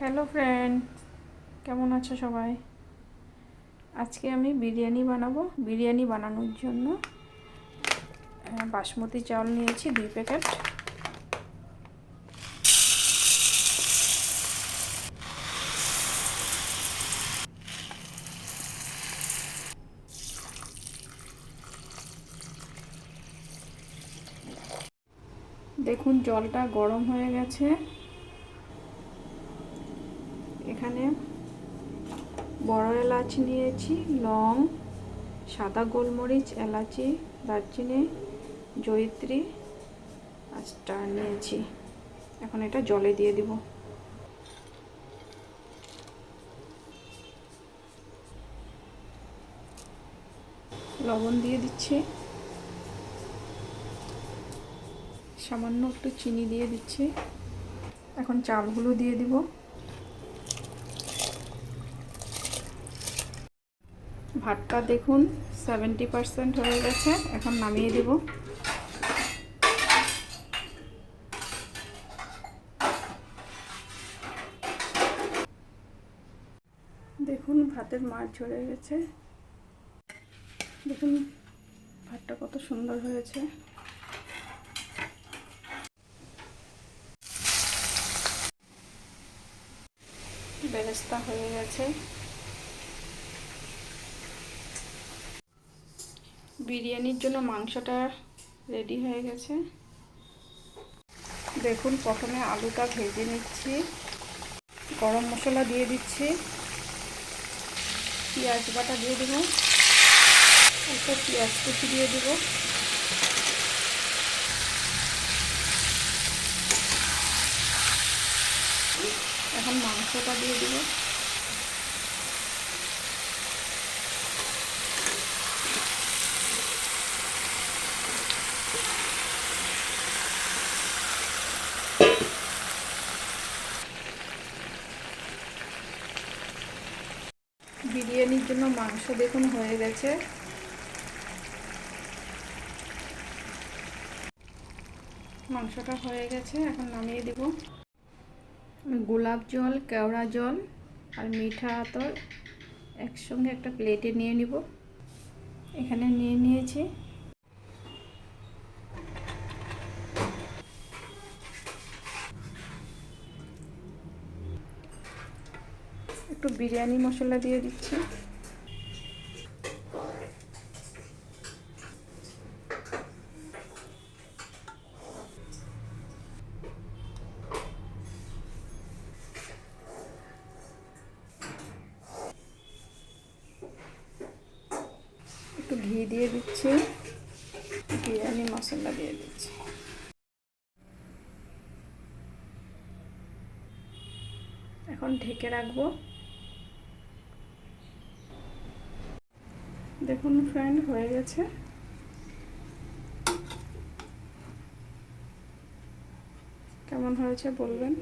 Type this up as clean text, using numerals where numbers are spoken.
Hello friend, কেমন আছো সবাই? আজকে আমি বিরিয়ানি বানাবো। বিরিয়ানি বানানোর জন্য বাসমতি চাউল নিয়েছি 2 প্যাকেট। দেখুন জলটা গরম হয়ে গেছে। এখানে বড় এলাচ নিয়েছি, লং, সাদা গোলমরিচ, এলাচি, দারচিনি, জয়িত্রী আর স্টার নিয়েছি। এখন এটা জলে দিয়ে দিব। লবণ দিয়ে দিচ্ছি, সামান্য একটু চিনি দিয়ে দিচ্ছি। এখন চালগুলো দিয়ে দিব। ভাতটা দেখুন 70% হয়ে গেছে। এখন নামিয়ে দিব। দেখুন ভাতের মার ঝরে গেছে। দেখুন ভাতটা কত সুন্দর হয়েছে। বেরেস্তা হয়ে গেছে। বিরিয়ানির জন্য মাংসটা রেডি হয়ে গেছে। দেখুন প্রথমে আলুটা ভেজে নিচ্ছি, গরম মশলা দিয়ে দিচ্ছি, পেঁয়াজ বাটা দিয়ে দেব, অল্প পেঁয়াজ কুচি দিয়ে দেব, এখন মাংসটা দিয়ে দেব। বিরিয়ানির জন্য মাংস দেখুন হয়ে গেছে। মাংসটা হয়ে গেছে, এখন নামিয়ে দেব। গোলাপ জল, কেওড়া জল আর মিঠা আতর একসঙ্গে একটা প্লেটে নিয়ে নিব। এখানে নিয়ে নিয়েছি। একটু বিরিয়ানি মশলা দিয়ে দিচ্ছি। একটু ঘি দিয়ে দিচ্ছি, বিরিয়ানি মশলা দিয়ে দিচ্ছি। এখন ঢেকে রাখবো। দেখুন ফ্রেন্ড হয়ে গেছে। কেমন হয়েছে বলবেন।